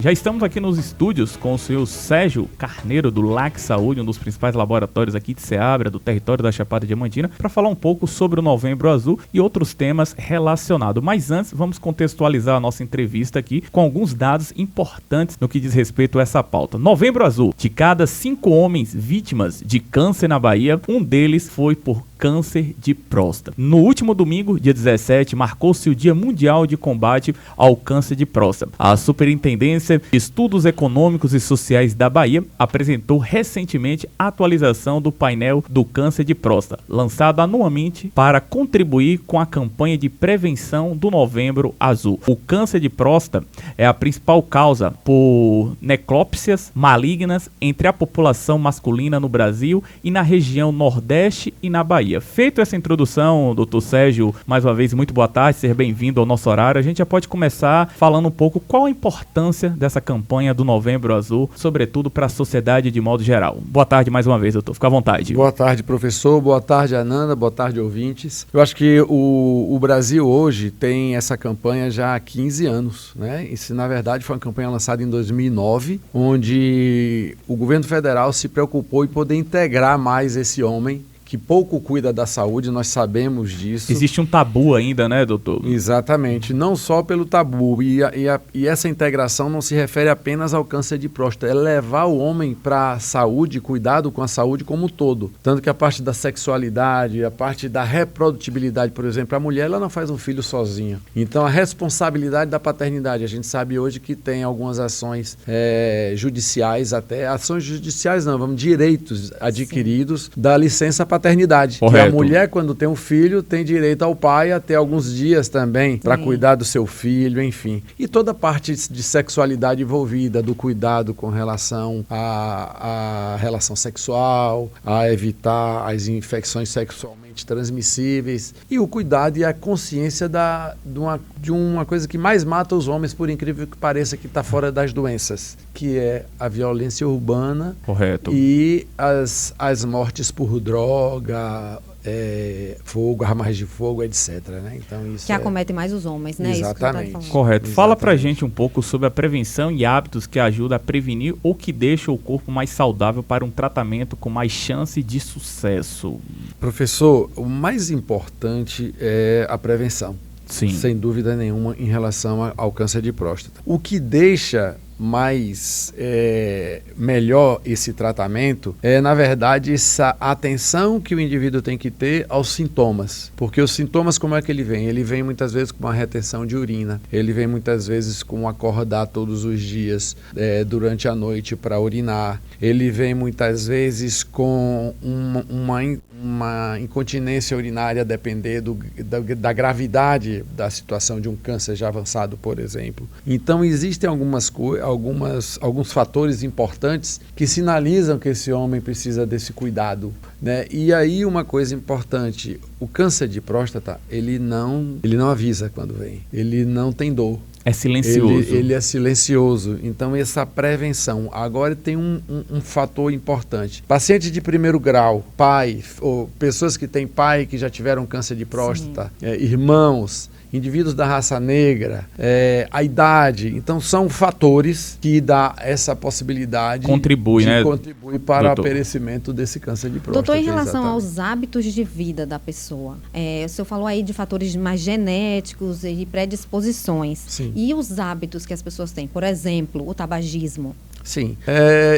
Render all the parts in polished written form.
Já estamos aqui nos estúdios com o senhor Sérgio Carneiro, do LAC Saúde, um dos principais laboratórios aqui de Ceabra, do território da Chapada Diamantina, para falar um pouco sobre o Novembro Azul e outros temas relacionados. Mas antes, vamos contextualizar a nossa entrevista aqui com alguns dados importantes no que diz respeito a essa pauta. Novembro Azul: de cada 5 homens vítimas de câncer na Bahia, um deles foi por câncer de próstata. No último domingo, dia 17, marcou-se o Dia Mundial de Combate ao Câncer de Próstata. A Superintendência de Estudos Econômicos e Sociais da Bahia apresentou recentemente a atualização do painel do câncer de próstata, lançado anualmente para contribuir com a campanha de prevenção do Novembro Azul. O câncer de próstata é a principal causa por necrópsias malignas entre a população masculina no Brasil e na região Nordeste e na Bahia. Feito essa introdução, doutor Sérgio, mais uma vez, muito boa tarde, seja bem-vindo ao nosso horário. A gente já pode começar falando um pouco qual a importância dessa campanha do Novembro Azul, sobretudo para a sociedade de modo geral. Boa tarde mais uma vez, doutor, fica à vontade. Boa tarde, professor, boa tarde, Ananda, boa tarde, ouvintes. Eu acho que o Brasil hoje tem essa campanha já há 15 anos, né? Isso, na verdade, foi uma campanha lançada em 2009, onde o governo federal se preocupou em poder integrar mais esse homem que pouco cuida da saúde, nós sabemos disso. Existe um tabu ainda, né, doutor? Exatamente, não só pelo tabu, e essa integração não se refere apenas ao câncer de próstata, é levar o homem para a saúde, cuidado com a saúde como um todo. Tanto que a parte da sexualidade, a parte da reprodutibilidade, por exemplo, a mulher ela não faz um filho sozinha. Então a responsabilidade da paternidade, a gente sabe hoje que tem algumas ações judiciais, até ações judiciais não, direitos adquiridos da licença paternidade. Correto. Que a mulher, quando tem um filho, tem direito ao pai até alguns dias também para cuidar do seu filho, enfim. E toda a parte de sexualidade envolvida, do cuidado com relação à relação sexual, a evitar as infecções sexualmente transmissíveis, e o cuidado e a consciência de uma coisa que mais mata os homens, por incrível que pareça, que está fora das doenças, que é a violência urbana. Correto. E as mortes por droga, fogo, armas de fogo, etc. Né? Então, isso que acomete mais os homens, né? Exatamente. Isso que correto. Exatamente. Fala pra gente um pouco sobre a prevenção e hábitos que ajudam a prevenir ou que deixam o corpo mais saudável para um tratamento com mais chance de sucesso. Professor, o mais importante é a prevenção. Sim. Sem dúvida nenhuma em relação ao câncer de próstata. O que deixa mais melhor esse tratamento é, na verdade, essa atenção que o indivíduo tem que ter aos sintomas. Porque os sintomas, como é que ele vem? Ele vem muitas vezes com uma retenção de urina, ele vem muitas vezes com acordar todos os dias durante a noite para urinar, ele vem muitas vezes com uma incontinência urinária, depender da gravidade da situação de um câncer já avançado, por exemplo. Então, existem alguns fatores importantes que sinalizam que esse homem precisa desse cuidado, né? E aí, uma coisa importante, o câncer de próstata, ele não avisa quando vem, ele não tem dor. É silencioso. Ele é silencioso. Então, essa prevenção. Agora tem um fator importante. Paciente de primeiro grau, pai, ou pessoas que têm pai que já tiveram câncer de próstata, irmãos, indivíduos da raça negra, a idade. Então, são fatores que dão essa possibilidade contribui para doutor, o aparecimento desse câncer de próstata. Doutor, em relação aos hábitos de vida da pessoa, o senhor falou aí de fatores mais genéticos e predisposições. Sim. E os hábitos que as pessoas têm? Por exemplo, o tabagismo. Sim,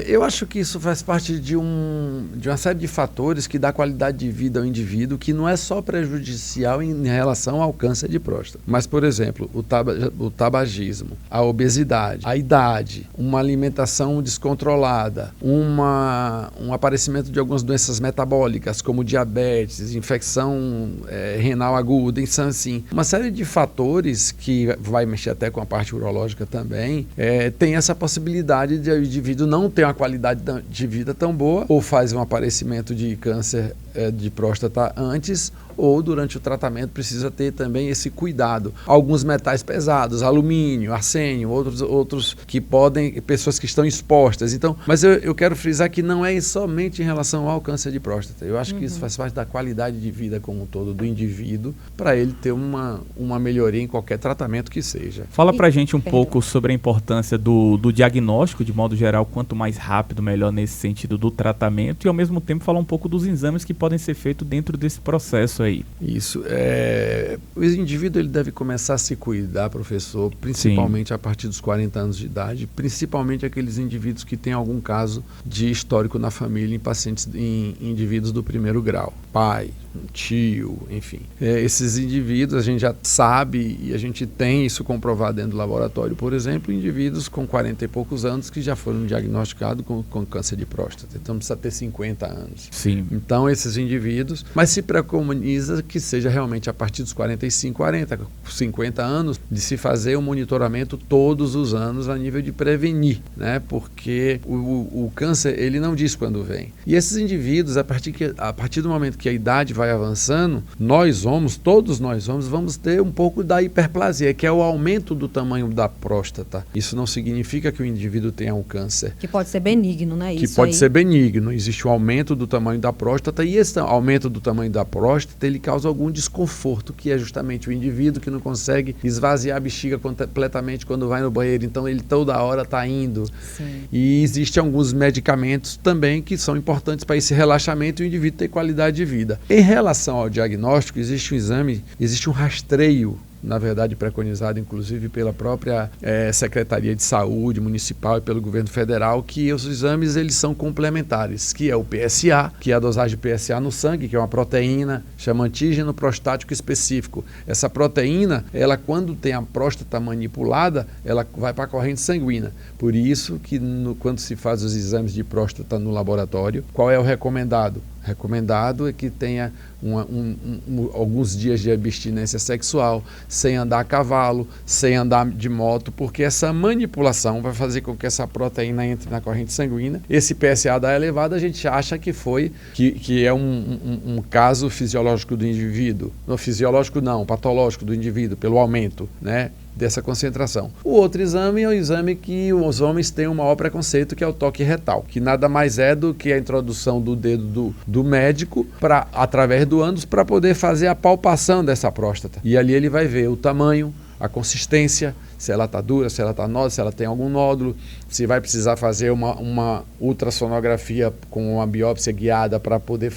eu acho que isso faz parte de uma série de fatores que dá qualidade de vida ao indivíduo, que não é só prejudicial em relação ao câncer de próstata, mas, por exemplo, o tabagismo, a obesidade, a idade, uma alimentação descontrolada, um aparecimento de algumas doenças metabólicas, como diabetes, infecção renal aguda, então, assim, uma série de fatores que vai mexer até com a parte urológica também, tem essa possibilidade de o indivíduo não tem uma qualidade de vida tão boa, ou faz um aparecimento de câncer de próstata antes, ou durante o tratamento precisa ter também esse cuidado. Alguns metais pesados, alumínio, arsênio, outros que podem, pessoas que estão expostas. Então, mas eu quero frisar que não é somente em relação ao câncer de próstata. Eu acho que isso faz parte da qualidade de vida como um todo do indivíduo, para ele ter uma melhoria em qualquer tratamento que seja. Fala pra gente um pouco sobre a importância do diagnóstico, de modo geral, quanto mais rápido, melhor nesse sentido do tratamento, e ao mesmo tempo falar um pouco dos exames que podem ser feitos dentro desse processo aí. Isso. O indivíduo ele deve começar a se cuidar, professor, principalmente a partir dos 40 anos de idade, principalmente aqueles indivíduos que têm algum caso de histórico na família em pacientes, em indivíduos do primeiro grau. Pai, tio, enfim. Esses indivíduos a gente já sabe e a gente tem isso comprovado dentro do laboratório, por exemplo, indivíduos com 40 e poucos anos que já foram diagnosticados com câncer de próstata. Então precisa ter 50 anos. Sim. Então esses indivíduos, mas se preconiza que seja realmente a partir dos 45, 40, 50 anos, de se fazer um monitoramento todos os anos a nível de prevenir, né? Porque o câncer, ele não diz quando vem. E esses indivíduos, a partir do momento que a idade vai avançando, todos nós vamos ter um pouco da hiperplasia, que é o aumento do tamanho da próstata. Isso não significa que o indivíduo tenha um câncer. Que pode ser benigno, né? Que pode ser benigno. Existe um aumento do tamanho da próstata e esse aumento do tamanho da próstata, ele causa algum desconforto, que é justamente o indivíduo que não consegue esvaziar a bexiga completamente quando vai no banheiro. Então ele toda hora está indo. Sim. E existem alguns medicamentos também que são importantes para esse relaxamento e o indivíduo ter qualidade de vida. Em relação ao diagnóstico, existe um exame, existe um rastreio, na verdade preconizado inclusive pela própria Secretaria de Saúde Municipal e pelo governo federal, que os exames eles são complementares, que é o PSA, que é a dosagem de PSA no sangue, que é uma proteína, chama antígeno prostático específico. Essa proteína, ela quando tem a próstata manipulada, ela vai para a corrente sanguínea. Por isso que quando se faz os exames de próstata no laboratório, qual é o recomendado? Recomendado é que tenha alguns dias de abstinência sexual, sem andar a cavalo, sem andar de moto, porque essa manipulação vai fazer com que essa proteína entre na corrente sanguínea. Esse PSA dá elevado, a gente acha que é um caso fisiológico do indivíduo. Não fisiológico não, patológico do indivíduo, pelo aumento, né, dessa concentração. O outro exame é o exame que os homens têm o maior preconceito, que é o toque retal, que nada mais é do que a introdução do dedo do médico através do ânus para poder fazer a palpação dessa próstata. E ali ele vai ver o tamanho, a consistência, se ela está dura, se ela está nódula, se ela tem algum nódulo, se vai precisar fazer uma ultrassonografia com uma biópsia guiada para poder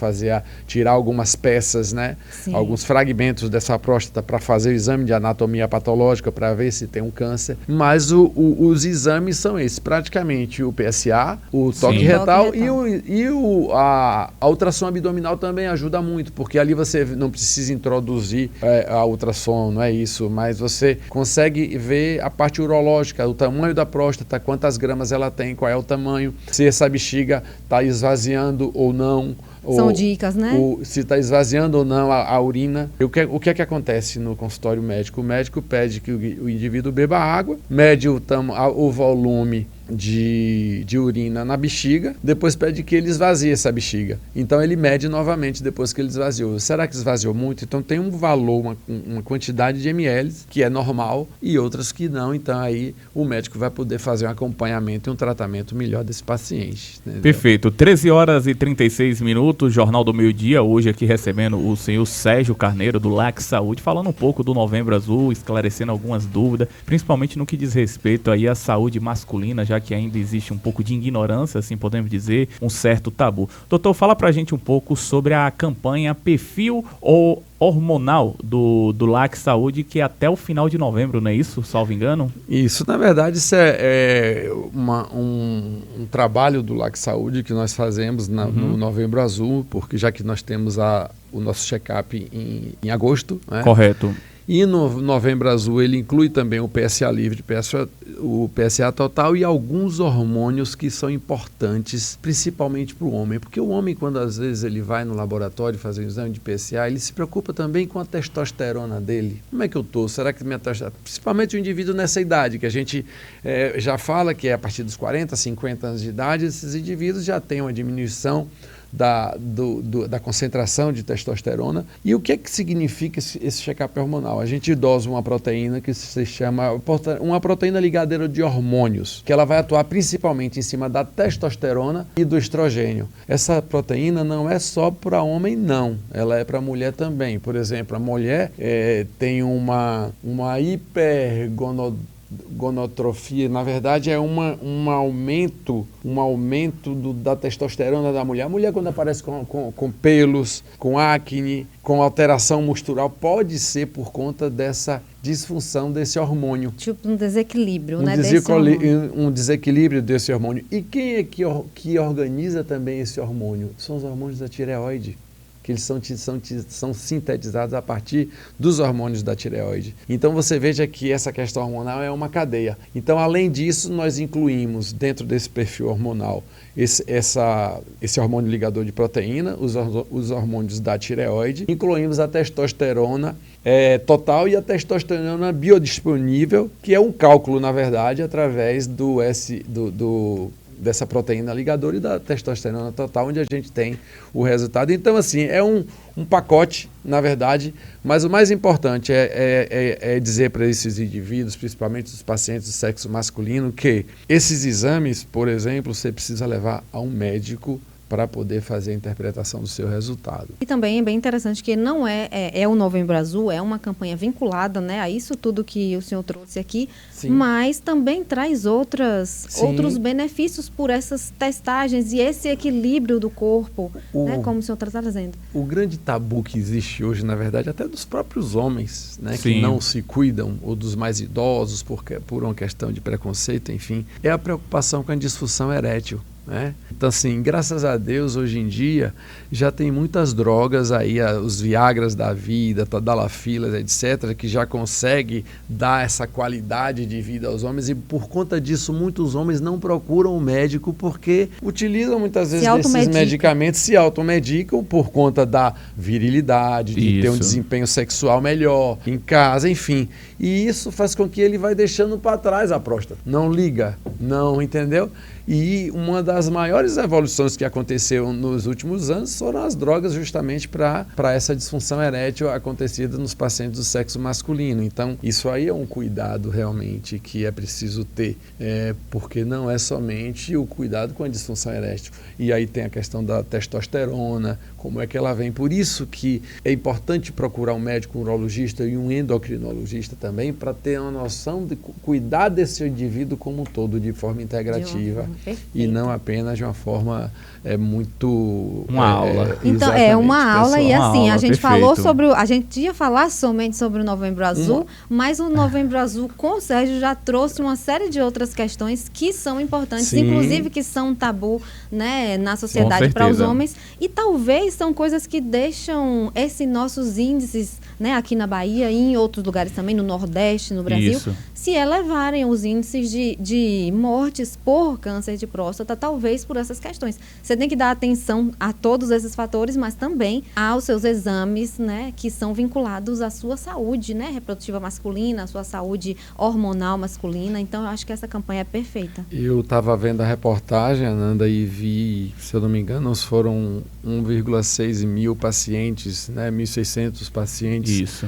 tirar algumas peças, né? Alguns fragmentos dessa próstata para fazer o exame de anatomia patológica para ver se tem um câncer. Mas os exames são esses, praticamente o PSA, o toque retal e a ultrassom abdominal também ajuda muito, porque ali você não precisa introduzir a ultrassom, não é isso, mas você consegue ver a parte urológica, o tamanho da próstata, quantas gramas ela tem, qual é o tamanho, se essa bexiga está esvaziando ou não. São dicas, né? Se está esvaziando ou não a urina. O que é que acontece no consultório médico? O médico pede que o indivíduo beba água, mede o volume de urina na bexiga, depois pede que ele esvazie essa bexiga. Então ele mede novamente depois que ele esvaziou. Será que esvaziou muito? Então tem um valor, uma quantidade de ml que é normal e outras que não. Então aí o médico vai poder fazer um acompanhamento e um tratamento melhor desse paciente. Entendeu? Perfeito. 13 horas e 36 minutos, Jornal do Meio-Dia, hoje aqui recebendo o senhor Sérgio Carneiro do LAC Saúde, falando um pouco do Novembro Azul, esclarecendo algumas dúvidas, principalmente no que diz respeito aí à saúde masculina, já que ainda existe um pouco de ignorância, assim podemos dizer, um certo tabu. Doutor, fala pra gente um pouco sobre a campanha Perfil Hormonal do LAC Saúde, que é até o final de novembro, não é isso? Salvo engano? Isso, na verdade, isso é um trabalho do LAC Saúde que nós fazemos no Novembro Azul, porque já que nós temos o nosso check-up em agosto, né? Correto. E no Novembro Azul ele inclui também o PSA livre, o PSA total e alguns hormônios que são importantes, principalmente para o homem. Porque o homem, quando às vezes ele vai no laboratório fazer um exame de PSA, ele se preocupa também com a testosterona dele. Como é que eu estou? Será que minha testosterona... Principalmente o indivíduo nessa idade, que a gente já fala que é a partir dos 40, 50 anos de idade, esses indivíduos já têm uma diminuição da concentração de testosterona. E o que é que significa esse check-up hormonal? A gente dosa uma proteína que se chama uma proteína ligadeira de hormônios, que ela vai atuar principalmente em cima da testosterona e do estrogênio. Essa proteína não é só para homem, não. Ela é para mulher também. Por exemplo, a mulher tem uma hipergonotrofia, na verdade é um aumento da testosterona da mulher. A mulher, quando aparece com pelos, com acne, com alteração muscular, pode ser por conta dessa disfunção desse hormônio. Tipo um desequilíbrio, Um desequilíbrio desse hormônio. E quem é que organiza também esse hormônio? São os hormônios da tireoide, que eles são sintetizados a partir dos hormônios da tireoide. Então você veja que essa questão hormonal é uma cadeia. Então, além disso, nós incluímos dentro desse perfil hormonal esse hormônio ligador de proteína, os hormônios da tireoide, incluímos a testosterona total e a testosterona biodisponível, que é um cálculo, na verdade, através dessa proteína ligadora e da testosterona total, onde a gente tem o resultado. Então, assim, é um pacote, na verdade, mas o mais importante é dizer para esses indivíduos, principalmente os pacientes do sexo masculino, que esses exames, por exemplo, você precisa levar a um médico para poder fazer a interpretação do seu resultado. E também é bem interessante que não é o Novembro Azul, é uma campanha vinculada, né, a isso tudo que o senhor trouxe aqui, sim, mas também traz outros benefícios por essas testagens e esse equilíbrio do corpo, né, como o senhor está trazendo. O grande tabu que existe hoje, na verdade, até dos próprios homens, né, que não se cuidam, ou dos mais idosos, por uma questão de preconceito, enfim, é a preocupação com a disfunção erétil. Então, assim, graças a Deus, hoje em dia, já tem muitas drogas aí, os Viagras da vida, Tadalafilas, etc., que já consegue dar essa qualidade de vida aos homens, e por conta disso, muitos homens não procuram um médico porque utilizam muitas vezes esses medicamentos, se automedicam por conta da virilidade, de ter um desempenho sexual melhor em casa, enfim. E isso faz com que ele vai deixando para trás a próstata. Não liga, não, entendeu? E uma das maiores evoluções que aconteceu nos últimos anos foram as drogas, justamente para essa disfunção erétil acontecida nos pacientes do sexo masculino. Então, isso aí é um cuidado realmente que é preciso ter, porque não é somente o cuidado com a disfunção erétil. E aí tem a questão da testosterona, como é que ela vem. Por isso que é importante procurar um médico urologista e um endocrinologista também, para ter uma noção de cuidar desse indivíduo como um todo, de forma integrativa. E não apenas de uma forma muito... Uma aula. Então, uma aula, e assim, a gente falou sobre... A gente ia falar somente sobre o Novembro Azul, mas o Novembro Azul com o Sérgio já trouxe uma série de outras questões que são importantes, inclusive que são um tabu, né, na sociedade para os homens, e talvez são coisas que deixam esses nossos índices, né, aqui na Bahia e em outros lugares também, no Nordeste, no Brasil, se elevarem os índices de mortes por câncer de próstata, talvez por essas questões. Você tem que dar atenção a todos esses fatores, mas também aos seus exames, né, que são vinculados à sua saúde, né, reprodutiva masculina, à sua saúde hormonal masculina. Então, eu acho que essa campanha é perfeita. Eu estava vendo a reportagem, Ananda, e vi, se eu não me engano, foram 1,6 mil pacientes, né, 1.600 pacientes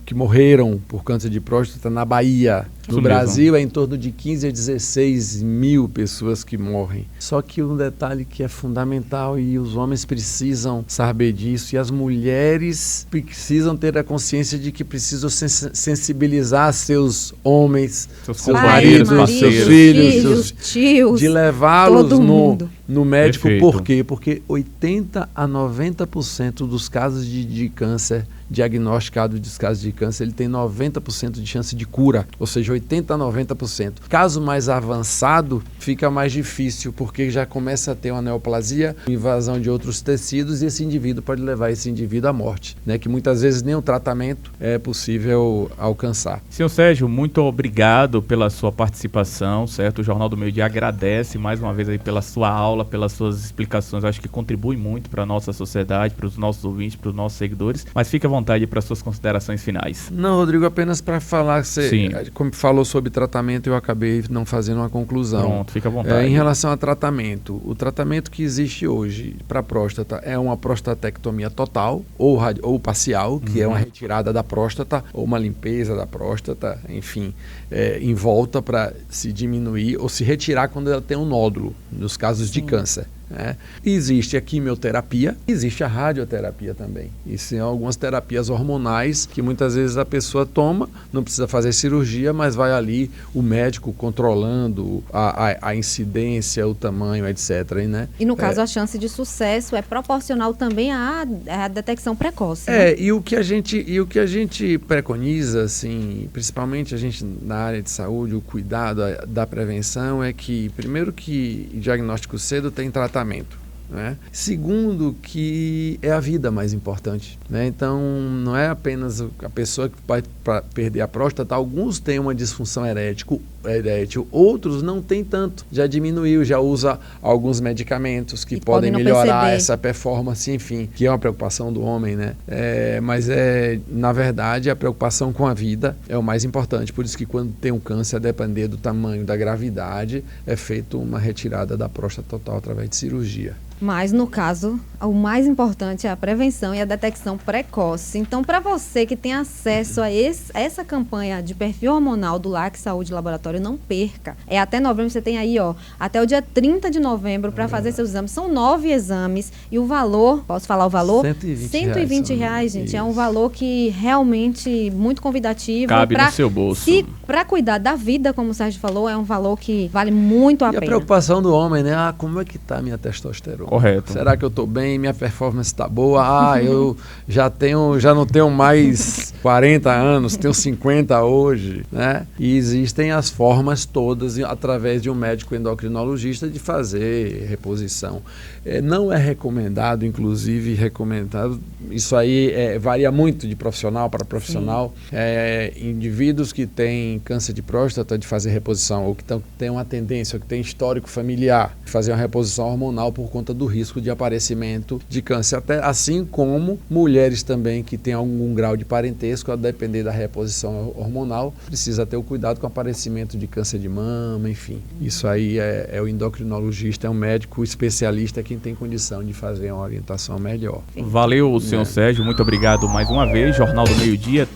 que morreram por câncer de próstata na Bahia. No Brasil é em torno de 15 a 16 mil pessoas que morrem. Só que um detalhe que é fundamental, e os homens precisam saber disso, e as mulheres precisam ter a consciência de que precisam sensibilizar seus homens, seus maridos, seus filhos, seus tios, de levá-los no médico. Por quê? Porque 80 a 90% dos casos de câncer diagnosticado de casos de câncer, ele tem 90% de chance de cura, ou seja, 80 a 90%. Caso mais avançado, fica mais difícil, porque já começa a ter uma neoplasia, invasão de outros tecidos, e esse indivíduo pode levar esse indivíduo à morte, né, que muitas vezes nem o tratamento é possível alcançar. Senhor Sérgio, muito obrigado pela sua participação, certo? O Jornal do Meio Dia agradece mais uma vez aí pela sua aula Paula, pelas suas explicações. Eu acho que contribui muito para a nossa sociedade, para os nossos ouvintes, para os nossos seguidores. Mas fique à vontade para as suas considerações finais. Não, Rodrigo, apenas para falar, como falou sobre tratamento, eu acabei não fazendo uma conclusão. Pronto, fica à vontade. Em relação a tratamento, o tratamento que existe hoje para a próstata é uma prostatectomia total ou parcial, que é uma retirada da próstata, ou uma limpeza da próstata, enfim, em volta para se diminuir ou se retirar quando ela tem um nódulo, nos casos de câncer. Existe a quimioterapia, existe a radioterapia também. E são algumas terapias hormonais que muitas vezes a pessoa toma, não precisa fazer cirurgia, mas vai ali o médico controlando a incidência, o tamanho, etc. Né? E no caso a chance de sucesso é proporcional também à detecção precoce. E o que a gente preconiza, assim, principalmente a gente na área de saúde, o cuidado da prevenção é que, primeiro, que diagnóstico cedo tem tratamento. Né? Segundo, que é a vida mais importante. Né? Então, não é apenas a pessoa que vai perder a próstata. Alguns têm uma disfunção erétil, outros não têm tanto. Já diminuiu, já usa alguns medicamentos que podem melhorar essa performance, enfim, que é uma preocupação do homem. Né? Mas, na verdade, a preocupação com a vida é o mais importante. Por isso que quando tem um câncer, a depender do tamanho da gravidade, é feita uma retirada da próstata total através de cirurgia. Mas, no caso, o mais importante é a prevenção e a detecção precoce. Então, para você que tem acesso a essa campanha de perfil hormonal do LAC Saúde Laboratório, não perca. Até novembro, você tem aí, até o dia 30 de novembro para fazer seus exames. São 9 exames e o valor, posso falar o valor? R$120, gente. Isso. É um valor que realmente muito convidativo. Cabe no seu bolso. Para cuidar da vida, como o Sérgio falou, é um valor que vale muito a pena. E a preocupação do homem, né? Como é que está a minha testosterona? Correto. Será que eu estou bem? Minha performance está boa? Eu já não tenho mais 40 anos, tenho 50 hoje, né? E existem as formas todas, através de um médico endocrinologista, de fazer reposição. Não é recomendado, inclusive isso aí varia muito de profissional para profissional. Indivíduos que têm câncer de próstata, de fazer reposição, ou que têm uma tendência, ou que têm histórico familiar, de fazer uma reposição hormonal por conta do risco de aparecimento de câncer, até assim como mulheres também que têm algum grau de parentesco, a depender da reposição hormonal, precisa ter o cuidado com o aparecimento de câncer de mama, enfim. Isso aí é o endocrinologista, é um médico especialista quem tem condição de fazer uma orientação melhor. Valeu, senhor Sérgio, muito obrigado mais uma vez. Jornal do Meio-Dia